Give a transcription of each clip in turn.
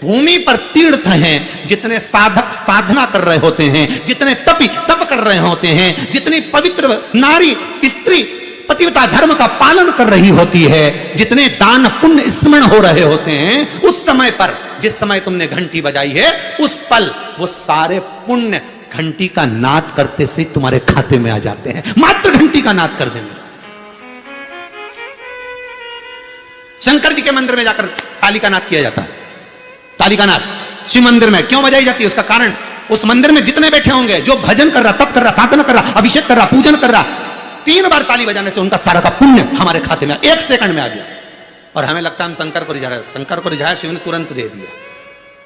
भूमि पर तीर्थ हैं, जितने साधक साधना कर रहे होते हैं, जितने तप कर रहे होते हैं, जितनी पवित्र नारी स्त्री पतिव्रता धर्म का पालन कर रही होती है, जितने दान पुण्य स्मरण हो रहे होते हैं, उस समय पर जिस समय तुमने घंटी बजाई है, उस पल वो सारे पुण्य घंटी का नाद करते से तुम्हारे खाते में आ जाते हैं। मात्र घंटी का नाद कर देंगे। शंकर जी के मंदिर में जाकर ताली का नाद किया जाता है। ताली का नाद शिव मंदिर में क्यों बजाई जाती है? उसका कारण, उस मंदिर में जितने बैठे होंगे, जो भजन कर रहा, तप कर रहा, साधना कर रहा, अभिषेक कर रहा, पूजन कर रहा, 3 बार ताली बजाने से उनका सारा का पुण्य हमारे खाते में 1 सेकंड में आ गया। और हमें लगता है हम शंकर को रिझा रहे हैं। शंकर को रिझाया, शिव ने तुरंत दे दिया।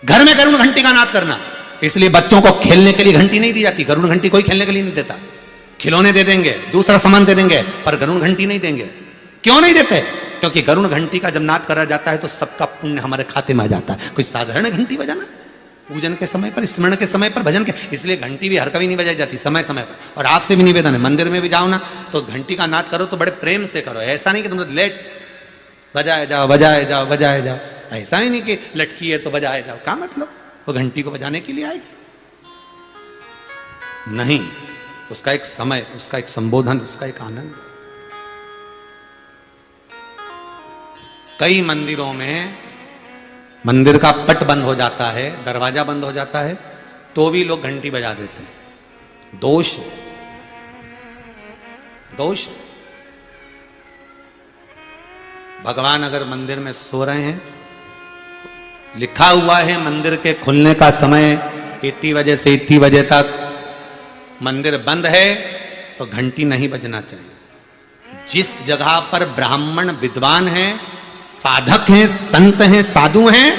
घर में गरुड़ घंटी का नाद करना, इसलिए बच्चों को खेलने के लिए घंटी नहीं दी जाती। गरुड़ घंटी कोई खेलने के लिए नहीं देता। खिलौने दे देंगे, दूसरा सामान दे देंगे, पर गरुड़ घंटी नहीं देंगे। क्यों नहीं देते? क्योंकि गरुड़ घंटी का जब नाद करा जाता है तो सबका पुण्य हमारे खाते में आ जाता है। कोई साधारण घंटी बजाना पूजन के समय पर, स्मरण के समय पर, भजन के, इसलिए घंटी भी हर कभी नहीं बजाई जाती, समय समय पर। और आपसे भी निवेदन है, मंदिर में भी जाओ ना तो घंटी का नाद करो तो बड़े प्रेम से करो। ऐसा नहीं कि तुम लेट बजाए जाओ बजाए जाओ बजाए जाओ, ऐसा ही नहीं कि लटकी है तो बजाए जाओ। क्या मतलब? वो घंटी को बजाने के लिए आएगी? नहीं, उसका एक समय, उसका एक संबोधन, उसका एक आनंद। कई मंदिरों में मंदिर का पट बंद हो जाता है, दरवाजा बंद हो जाता है, तो भी लोग घंटी बजा देते हैं। दोष, दोष। भगवान अगर मंदिर में सो रहे हैं, लिखा हुआ है मंदिर के खुलने का समय इतनी बजे से इतनी बजे तक, मंदिर बंद है तो घंटी नहीं बजना चाहिए। जिस जगह पर ब्राह्मण विद्वान हैं, साधक हैं, संत हैं, साधु हैं,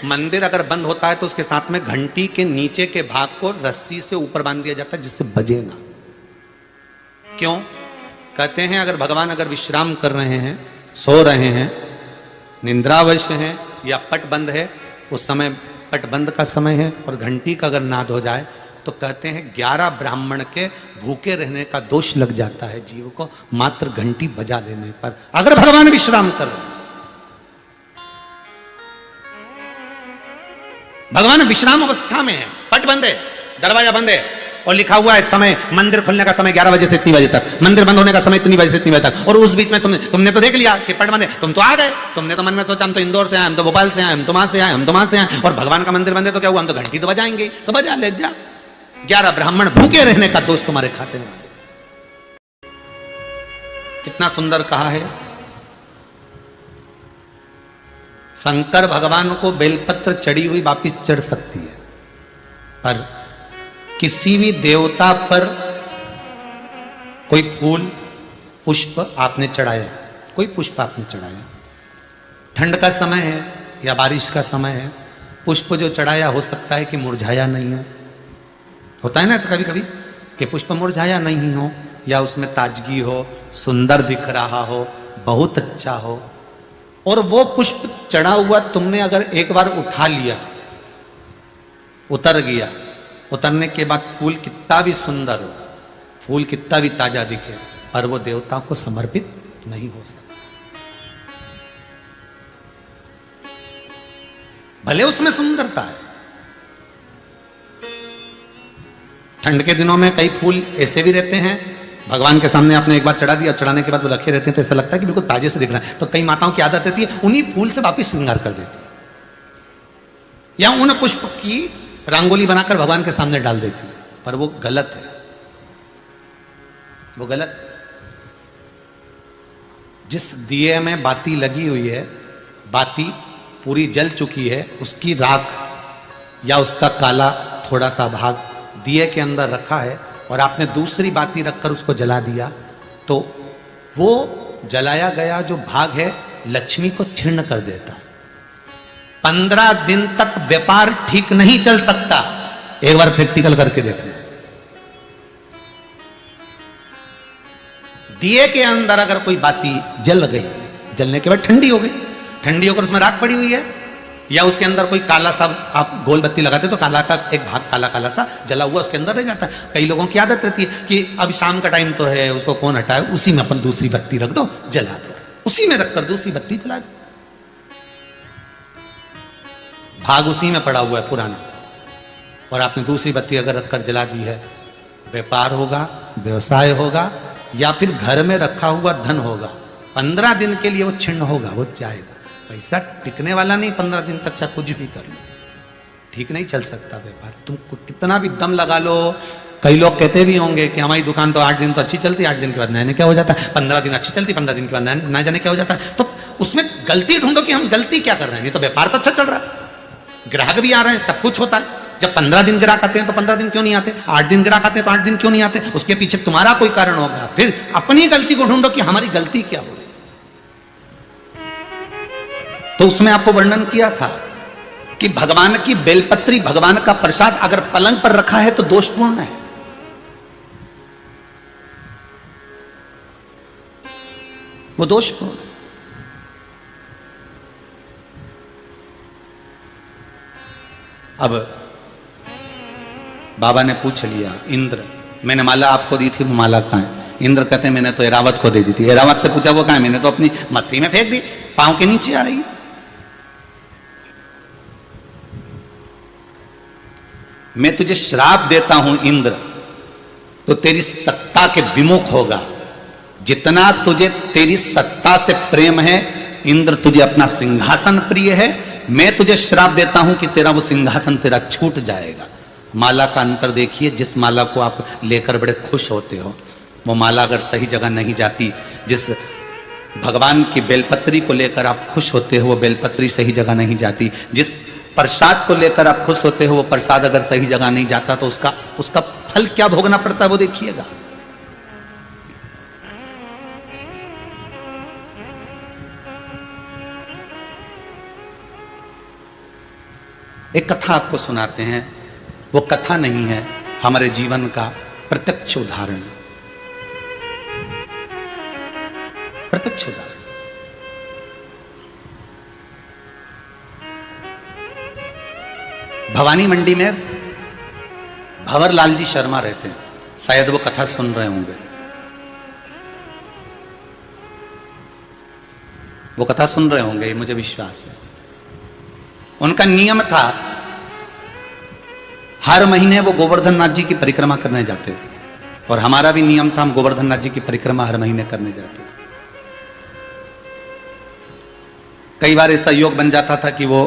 मंदिर अगर बंद होता है तो उसके साथ में घंटी के नीचे के भाग को रस्सी से ऊपर बांध दिया जाता है जिससे बजे ना। क्यों? कहते हैं अगर भगवान अगर विश्राम कर रहे हैं, सो रहे हैं, निंद्रावश हैं या पट बंद है, उस समय पट बंद का समय है और घंटी का अगर नाद हो जाए तो कहते हैं 11 ब्राह्मण के भूखे रहने का दोष लग जाता है जीव को, मात्र घंटी बजा देने पर, अगर भगवान विश्राम कर रहे हैं। भगवान विश्राम अवस्था में है, पट बंद है, दरवाजा बंद है और लिखा हुआ है समय, मंदिर खुलने का समय 11 बजे से इतनी बजे तक, मंदिर बंद होने का समय इतनी बजे से इतनी बजे तक, और उस बीच में तुमने तो देख लिया कि पट बंद है, तुम तो आ गए, तुमने तो मन में सोचा हम तो इंदौर से आए, हम तो भोपाल से आए, हम तो वहां से आए, हम तो वहां से आए, और भगवान का मंदिर बंद है तो क्या हुआ, हम तो घंटी तो बजाएंगे, तो बजा ले जा। 11 ब्राह्मण भूखे रहने का दोष तुम्हारे खाते में। कितना सुंदर कहा है। शंकर भगवान को बेलपत्र चढ़ी हुई वापिस चढ़ सकती है, पर किसी भी देवता पर कोई फूल पुष्प आपने चढ़ाया, कोई पुष्प आपने चढ़ाया, ठंड का समय है या बारिश का समय है, पुष्प जो चढ़ाया हो सकता है कि मुरझाया नहीं हो। होता है ना ऐसा कभी कभी कि पुष्प मुरझाया नहीं हो, या उसमें ताजगी हो, सुंदर दिख रहा हो, बहुत अच्छा हो, और वो पुष्प चढ़ा हुआ तुमने अगर एक बार उठा लिया, उतर गया, उतरने के बाद फूल कितना भी सुंदर हो, फूल कितना भी ताजा दिखे, पर वो देवता को समर्पित नहीं हो सकता। भले उसमें सुंदरता है। ठंड के दिनों में कई फूल ऐसे भी रहते हैं, भगवान के सामने आपने एक बार चढ़ा दिया, चढ़ाने के बाद वो रखे रहते हैं तो ऐसा लगता है कि बिल्कुल ताजे से दिख रहा है। तो कई माताओं की आदत रहती है उन्हीं फूल से वापिस श्रृंगार कर देती है, या उन पुष्प की रंगोली बनाकर भगवान के सामने डाल देती है, पर वो गलत है, वो गलत है। जिस दिए में बाती लगी हुई है, बाती पूरी जल चुकी है, उसकी राख या उसका काला थोड़ा सा भाग दिए के अंदर रखा है और आपने दूसरी बाती रखकर उसको जला दिया, तो वो जलाया गया जो भाग है लक्ष्मी को क्षीण कर देता है। 15 दिन तक व्यापार ठीक नहीं चल सकता। एक बार प्रैक्टिकल करके देखना। दिए के अंदर अगर कोई बाती जल गई, जलने के बाद ठंडी हो गई, ठंडी होकर उसमें राख पड़ी हुई है, या उसके अंदर कोई काला सा आप गोल बत्ती लगाते तो काला का एक भाग काला काला सा जला हुआ उसके अंदर रह जाता है। कई लोगों की आदत रहती है कि अभी शाम का टाइम तो है, उसको कौन हटाए, उसी में अपन दूसरी बत्ती रख दो, जला दो, उसी में रखकर दूसरी बत्ती जला दो। भाग उसी में पड़ा हुआ है पुराना, और आपने दूसरी बत्ती अगर रखकर जला दी है, व्यापार होगा, व्यवसाय होगा, या फिर घर में रखा हुआ धन होगा, 15 दिन के लिए वो छिन्न होगा, वो जाएगा। पैसा टिकने वाला नहीं 15 दिन तक, चाहे कुछ भी कर लो, ठीक नहीं चल सकता व्यापार। तुम कितना भी दम लगा लो। कई लोग कहते भी होंगे कि हमारी दुकान तो 8 दिन तो अच्छी चलती, 8 दिन के बाद नया क्या हो जाता है, 15 दिन अच्छी चलती, 15 दिन के बाद नया जाने क्या हो जाता है। तो उसमें गलती ढूंढो कि हम गलती क्या कर रहे हैं। नहीं तो व्यापार तो अच्छा चल रहा है, ग्राहक भी आ रहे हैं, सब कुछ होता है। जब 15 दिन ग्राहक आते हैं तो 15 दिन क्यों नहीं आते, 8 दिन ग्राहक आते हैं तो 8 दिन क्यों नहीं आते, उसके पीछे तुम्हारा कोई कारण होगा। फिर अपनी गलती को ढूंढो कि हमारी गलती क्या बोले। तो उसमें आपको वर्णन किया था कि भगवान की बेलपत्री, भगवान का प्रसाद अगर पलंग पर रखा है तो दोषपूर्ण है। वो दोषपूर्ण है। अब बाबा ने पूछ लिया, इंद्र मैंने माला आपको दी थी, वो माला कहां है। इंद्र कहते हैं मैंने तो एरावत को दे दी थी। एरावत से पूछा वो कहां है, मैंने तो अपनी मस्ती में फेंक दी, पांव के नीचे आ रही है। मैं तुझे श्राप देता हूं इंद्र, तो तेरी सत्ता के विमुख होगा। जितना तुझे तेरी सत्ता से प्रेम है इंद्र, तुझे अपना सिंहासन प्रिय है, मैं तुझे श्राप देता हूं कि तेरा वो सिंहासन तेरा छूट जाएगा। माला का अंतर देखिए, जिस माला को आप लेकर बड़े खुश होते हो, वो माला अगर सही जगह नहीं जाती, जिस भगवान की बेलपत्री को लेकर आप खुश होते हो वो बेलपत्री सही जगह नहीं जाती। जिस प्रसाद को लेकर आप खुश होते हो वो प्रसाद अगर सही जगह नहीं जाता तो उसका फल क्या भोगना पड़ता है वो देखिएगा। एक कथा आपको सुनाते हैं, वो कथा नहीं है, हमारे जीवन का प्रत्यक्ष उदाहरण, प्रत्यक्ष उदाहरण। भवानी मंडी में भंवरलाल जी शर्मा रहते हैं, शायद वो कथा सुन रहे होंगे। वो कथा सुन रहे होंगे, मुझे विश्वास है। उनका नियम था, हर महीने वो गोवर्धन नाथ जी की परिक्रमा करने जाते थे, और हमारा भी नियम था, हम गोवर्धन नाथ जी की परिक्रमा हर महीने करने जाते थे। कई बार ऐसा योग बन जाता था कि वो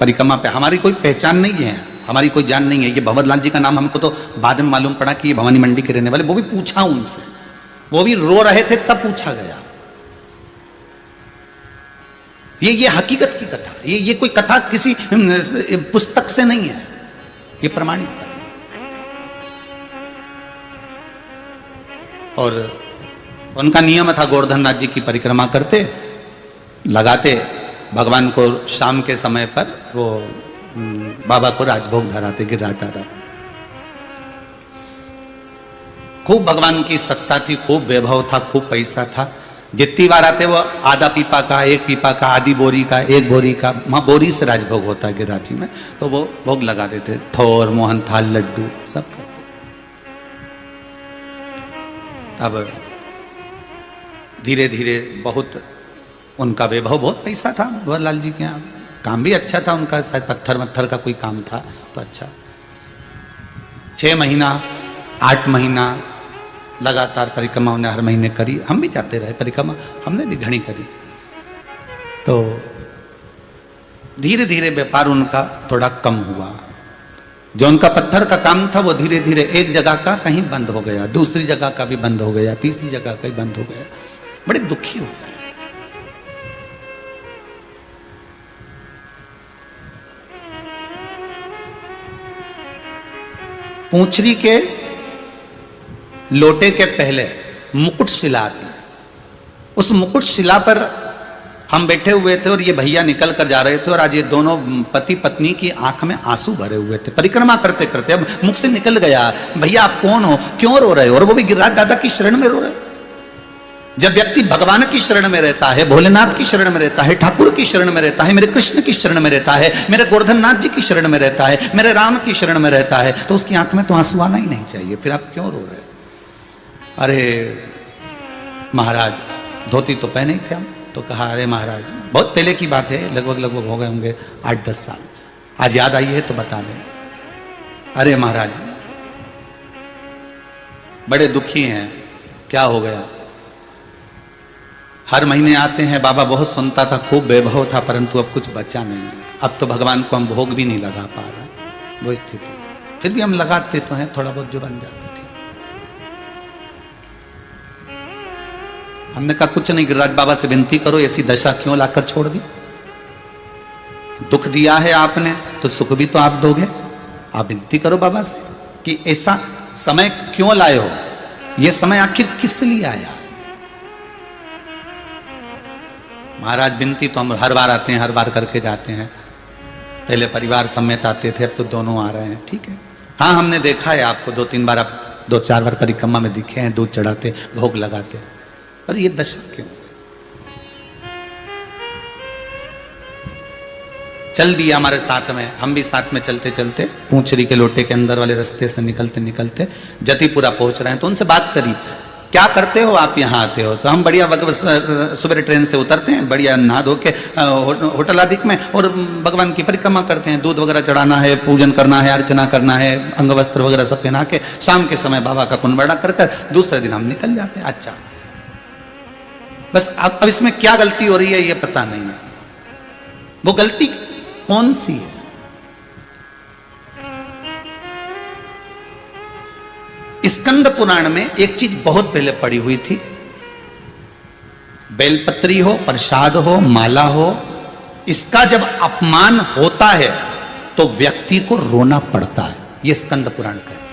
परिक्रमा पे, हमारी कोई पहचान नहीं है, हमारी कोई जान नहीं है। ये भंवरलाल जी का नाम हमको तो बाद में मालूम पड़ा कि ये भवानी मंडी के रहने वाले, वो भी पूछा उनसे, वो भी रो रहे थे तब पूछा गया। ये हकीकत की कथा, ये कोई कथा किसी पुस्तक से नहीं है, ये प्रमाणित था। और उनका नियम था, गोवर्धन नाथ जी की परिक्रमा करते, लगाते, भगवान को शाम के समय पर वो बाबा को राजभोग धराते, गिराता दादा। खूब भगवान की सत्ता थी, खूब वैभव था, खूब पैसा था। जितनी बार आते वो आधा पीपा का, एक पीपा का, आधी बोरी का, एक बोरी का, वहां बोरी से राजभोग होता है गिराची में, तो वो भोग लगा देते, ठोर, मोहन थाल, लड्डू सब करते। अब धीरे धीरे बहुत उनका वैभव, बहुत पैसा था भंवरलाल जी के यहाँ, काम भी अच्छा था उनका, शायद पत्थर मत्थर का कोई काम था तो अच्छा। 6 महीना 8 महीना लगातार परिक्रमा उन्हें हर महीने करी, हम भी जाते रहे परिक्रमा, हमने भी घनी करी। तो धीरे धीरे व्यापार उनका थोड़ा कम हुआ। जो उनका पत्थर का काम था वो धीरे धीरे एक जगह का कहीं बंद हो गया, दूसरी जगह का भी बंद हो गया, तीसरी जगह का भी बंद हो गया। बड़े दुखी हो गए। पूंछरी के लोटे के पहले मुकुट शिला थी, उस मुकुट शिला पर हम बैठे हुए थे और ये भैया निकल कर जा रहे थे, और आज ये दोनों पति पत्नी की आंख में आंसू भरे हुए थे परिक्रमा करते करते। अब मुख से निकल गया, भैया आप कौन हो, क्यों रो रहे हो, और वो भी गिरिराज दादा की शरण में रो रहे। जब व्यक्ति भगवान की शरण में रहता है, भोलेनाथ की शरण में रहता है, ठाकुर की शरण में रहता है, मेरे कृष्ण की शरण में रहता है, मेरे गोवर्धन नाथ जी की शरण में रहता है, मेरे राम की शरण में रहता है, तो उसकी आंख में तो आंसू आना ही नहीं चाहिए, फिर आप क्यों रो रहे। अरे महाराज, धोती तो पहने ही थे हम, तो कहा अरे महाराज, बहुत पहले की बात है, लगभग हो गए होंगे 8-10 साल। आज याद आई है तो बता दें। अरे महाराज बड़े दुखी हैं, क्या हो गया? हर महीने आते हैं, बाबा बहुत सुनता था, खूब वैभव था, परंतु अब कुछ बचा नहीं है। अब तो भगवान को हम भोग भी नहीं लगा पा रहा, वो स्थिति। फिर भी हम लगाते तो हैं, थोड़ा बहुत जो बन जाता थे। हमने कहा कुछ नहीं, गिरिराज बाबा से विनती करो, ऐसी दशा क्यों लाकर छोड़ दी? दुख दिया है आपने तो सुख भी तो आप दोगे। आप विनती करो बाबा से कि ऐसा समय क्यों लाए हो, यह समय आखिर किस लिए आया? महाराज विनती तो हम हर बार आते हैं, हर बार करके जाते हैं। पहले परिवार समेत आते थे, अब तो दोनों आ रहे हैं। ठीक है, हाँ हमने देखा है आपको 2-3 बार, आप 2-4 बार परिक्रमा में दिखे हैं, दूध चढ़ाते, भोग लगाते, पर ये दशा क्यों? चल दिया हमारे साथ में, हम भी साथ में चलते चलते पूंछरी के लोटे के अंदर वाले रास्ते से निकलते निकलते जतिपुरा पहुंच रहे हैं। तो उनसे बात करी, क्या करते हो आप यहाँ आते हो? तो हम बढ़िया सुबह ट्रेन से उतरते हैं, बढ़िया नहा धो के होटल आदि में, और भगवान की परिक्रमा करते हैं। दूध वगैरह चढ़ाना है, पूजन करना है, अर्चना करना है, अंग वस्त्र वगैरह सब पहना के शाम के समय बाबा का कुंभरना कर दूसरे दिन हम निकल जाते हैं। अच्छा, बस अब इसमें क्या गलती हो रही है ये पता नहीं है। वो गलती कौन सी है? स्कंद पुराण में एक चीज बहुत पहले पड़ी हुई थी, बेलपत्री हो, प्रसाद हो, माला हो, इसका जब अपमान होता है तो व्यक्ति को रोना पड़ता है। ये स्कंद पुराण कहता है।